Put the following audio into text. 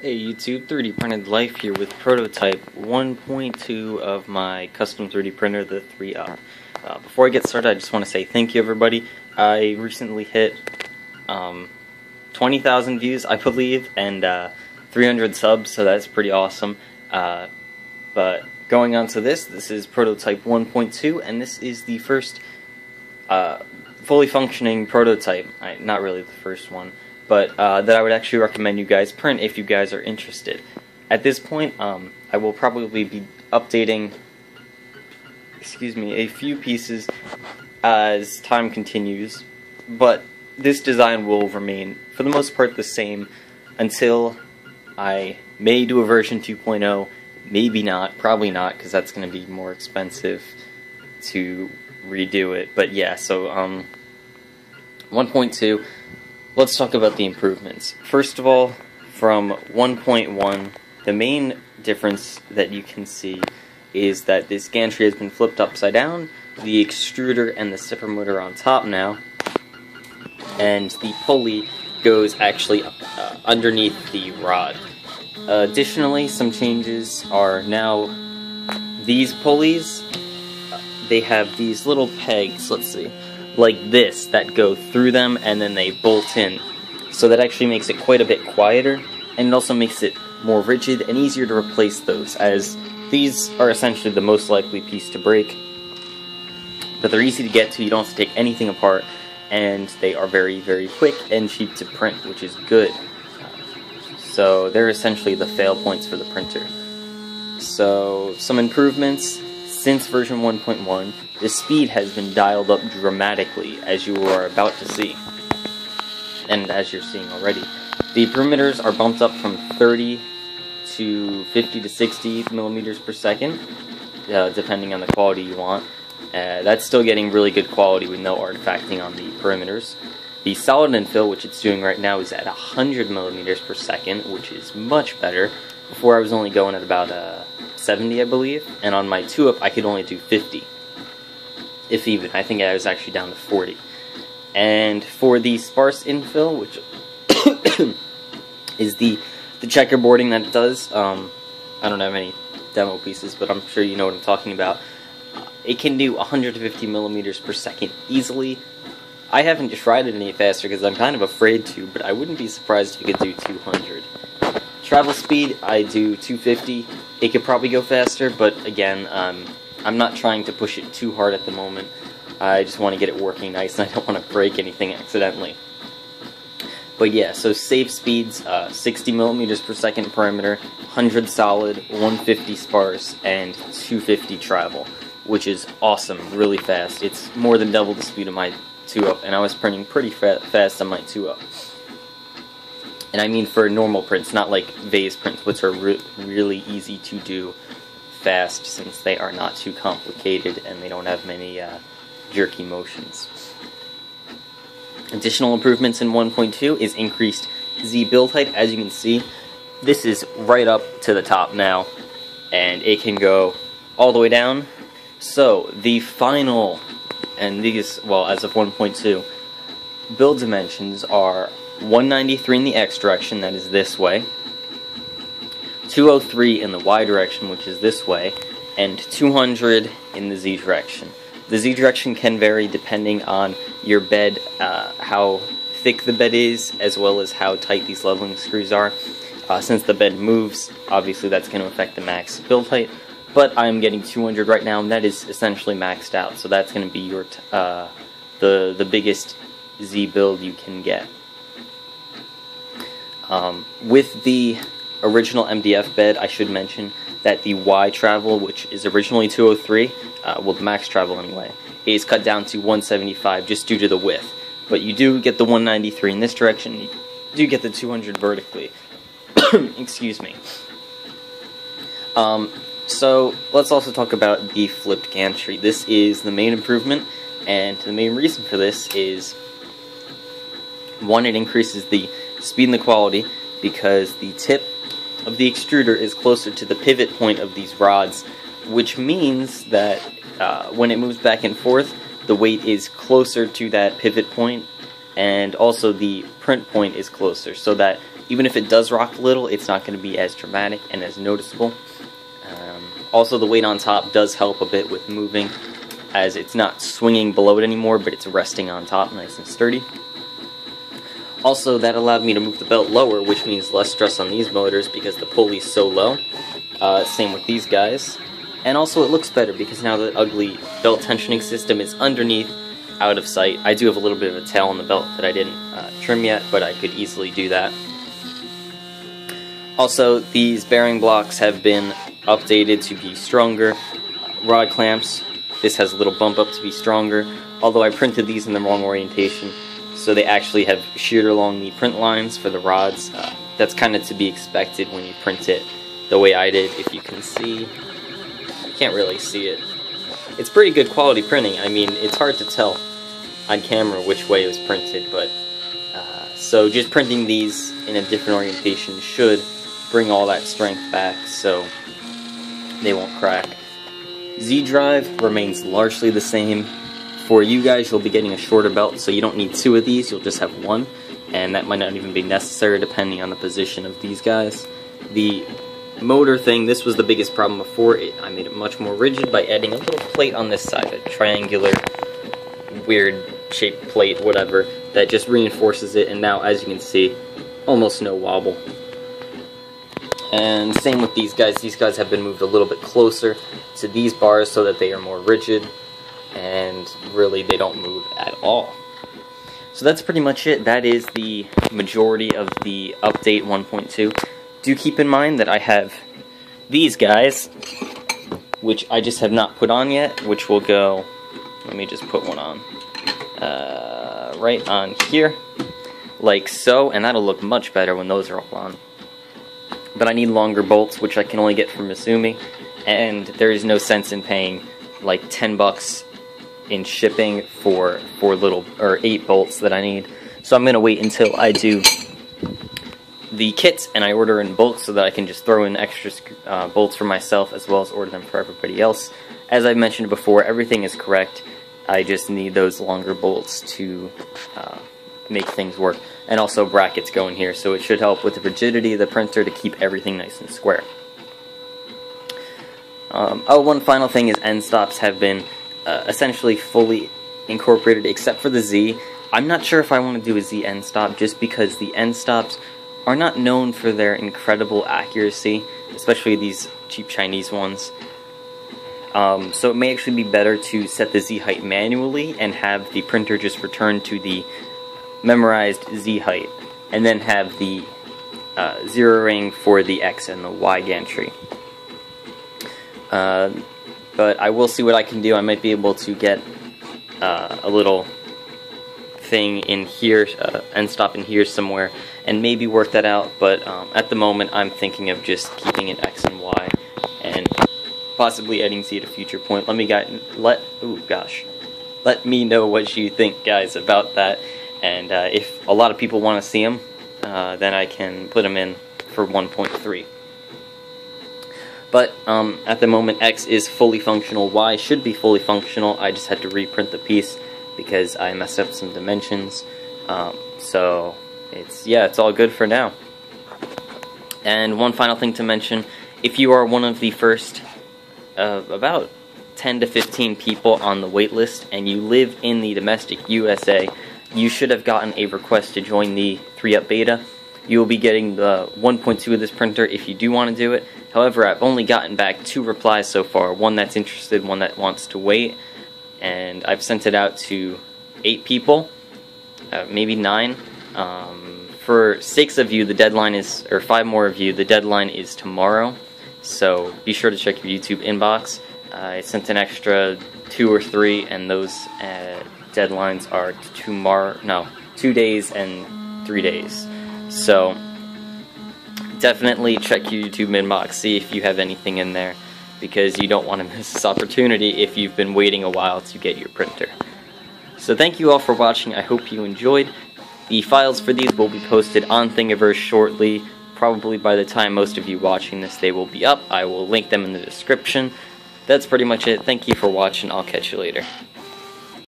Hey YouTube, 3D Printed Life here with prototype 1.2 of my custom 3D printer, the 3Up. Before I get started, I just want to say thank you everybody. I recently hit 20,000 views, I believe, and 300 subs, so that's pretty awesome. But going on to this is prototype 1.2, and this is the first fully functioning prototype. Not really the first one, but that I would actually recommend you guys print if you guys are interested. At this point, I will probably be updating, a few pieces as time continues, but this design will remain, for the most part, the same until I may do a version 2.0, maybe not, probably not, because that's going to be more expensive to redo it. But yeah, so 1.2, let's talk about the improvements. First of all, from 1.1, the main difference that you can see is that this gantry has been flipped upside down, the extruder and the stepper motor on top now, and the pulley goes actually underneath the rod. Additionally, some changes are now these pulleys, they have these little pegs, let's see, like this, that go through them and then they bolt in. So that actually makes it quite a bit quieter, and it also makes it more rigid and easier to replace those, as these are essentially the most likely piece to break. But they're easy to get to, you don't have to take anything apart, and they are very, very quick and cheap to print, which is good. So they're essentially the fail points for the printer. So some improvements since version 1.1, the speed has been dialed up dramatically, as you are about to see, and as you're seeing already. The perimeters are bumped up from 30 to 50 to 60 millimeters per second, depending on the quality you want. That's still getting really good quality with no artifacting on the perimeters. The solid infill, which it's doing right now, is at 100 millimeters per second, which is much better. Before I was only going at about 70, I believe, and on my 2-up I could only do 50, if even. I think I was actually down to 40. And for the sparse infill, which is the checkerboarding that it does, I don't have any demo pieces, but I'm sure you know what I'm talking about. It can do 150 millimeters per second easily. I haven't tried it any faster because I'm kind of afraid to, but I wouldn't be surprised if it could do 200. Travel speed, I do 250. It could probably go faster, but again, I'm not trying to push it too hard at the moment. I just want to get it working nice, and I don't want to break anything accidentally. But yeah, so safe speeds, 60 millimeters per second perimeter, 100 solid, 150 sparse, and 250 travel, which is awesome, really fast. It's more than double the speed of my 2-up, and I was printing pretty fast on my 2-up. And I mean for normal prints, not like vase prints, which are really easy to do fast, since they are not too complicated and they don't have many jerky motions. Additional improvements in 1.2 is increased Z build height. As you can see, this is right up to the top now, and it can go all the way down. So the final, and these, well, as of 1.2, build dimensions are 193 in the X direction, that is this way, 203 in the Y direction, which is this way, and 200 in the Z direction. The Z direction can vary depending on your bed, how thick the bed is, as well as how tight these leveling screws are. Since the bed moves, obviously that's going to affect the max build height, but I'm getting 200 right now, and that is essentially maxed out, so that's going to be your the biggest Z build you can get. With the original MDF bed, I should mention that the Y travel, which is originally 203, well, the max travel anyway, is cut down to 175 just due to the width. But you do get the 193 in this direction, you do get the 200 vertically. Excuse me. So, let's also talk about the flipped gantry. This is the main improvement, and the main reason for this is, one, it increases the speed and the quality, because the tip of the extruder is closer to the pivot point of these rods, which means that when it moves back and forth, the weight is closer to that pivot point, and also the print point is closer, so that even if it does rock a little, it's not going to be as dramatic and as noticeable. Also, the weight on top does help a bit with moving, as it's not swinging below it anymore, but it's resting on top nice and sturdy. Also, that allowed me to move the belt lower, which means less stress on these motors because the pulley's so low. Same with these guys. And also it looks better because now the ugly belt tensioning system is underneath, out of sight. I do have a little bit of a tail on the belt that I didn't trim yet, but I could easily do that. Also, these bearing blocks have been updated to be stronger. Rod clamps, this has a little bump up to be stronger, although I printed these in the wrong orientation, so they actually have sheared along the print lines for the rods. That's kind of to be expected when you print it the way I did. If you can see, you can't really see it. It's pretty good quality printing. I mean, it's hard to tell on camera which way it was printed, but so just printing these in a different orientation should bring all that strength back so they won't crack. Z-drive remains largely the same. For you guys, you'll be getting a shorter belt, so you don't need two of these, you'll just have one, and that might not even be necessary depending on the position of these guys. The motor thing, this was the biggest problem before. I made it much more rigid by adding a little plate on this side, a triangular, weird shaped plate, whatever, that just reinforces it, and now, as you can see, almost no wobble. And same with these guys have been moved a little bit closer to these bars so that they are more rigid, and really they don't move at all. So that's pretty much it. That is the majority of the update 1.2. Do keep in mind that I have these guys, which I just have not put on yet, which will go, let me just put one on, right on here, like so, and that'll look much better when those are all on. But I need longer bolts, which I can only get from Misumi, and there is no sense in paying like 10 bucks in shipping for 8 bolts that I need. So I'm gonna wait until I do the kits and I order in bulk so that I can just throw in extra bolts for myself as well as order them for everybody else. As I mentioned before, everything is correct. I just need those longer bolts to make things work. And also brackets go in here, so it should help with the rigidity of the printer to keep everything nice and square. One final thing is end stops have been essentially fully incorporated except for the Z. I'm not sure if I want to do a Z end stop just because the end stops are not known for their incredible accuracy, especially these cheap Chinese ones. So it may actually be better to set the Z height manually and have the printer just return to the memorized Z height, and then have the zeroing for the X and the Y gantry. But I will see what I can do. I might be able to get a little thing in here, end stop in here somewhere, and maybe work that out, but at the moment I'm thinking of just keeping it X and Y, and possibly adding Z at a future point. Let me know what you think, guys, about that. And if a lot of people want to see them, then I can put them in for 1.3. But at the moment, X is fully functional. Y should be fully functional. I just had to reprint the piece because I messed up some dimensions. So it's all good for now. And one final thing to mention: if you are one of the first about 10 to 15 people on the wait list and you live in the domestic USA, you should have gotten a request to join the 3-up beta. You will be getting the 1.2 of this printer if you do want to do it. However, I've only gotten back 2 replies so far, one that's interested, one that wants to wait, and I've sent it out to 8 people, maybe 9. For 6 of you, the deadline is, or 5 more of you, the deadline is tomorrow, so be sure to check your YouTube inbox. I sent an extra 2 or 3, and those deadlines are tomorrow, no, 2 days and 3 days. So definitely check your YouTube inbox, see if you have anything in there, because you don't want to miss this opportunity if you've been waiting a while to get your printer. So thank you all for watching. I hope you enjoyed. The files for these will be posted on Thingiverse shortly. Probably by the time most of you watching this, they will be up. I will link them in the description. That's pretty much it. Thank you for watching. I'll catch you later.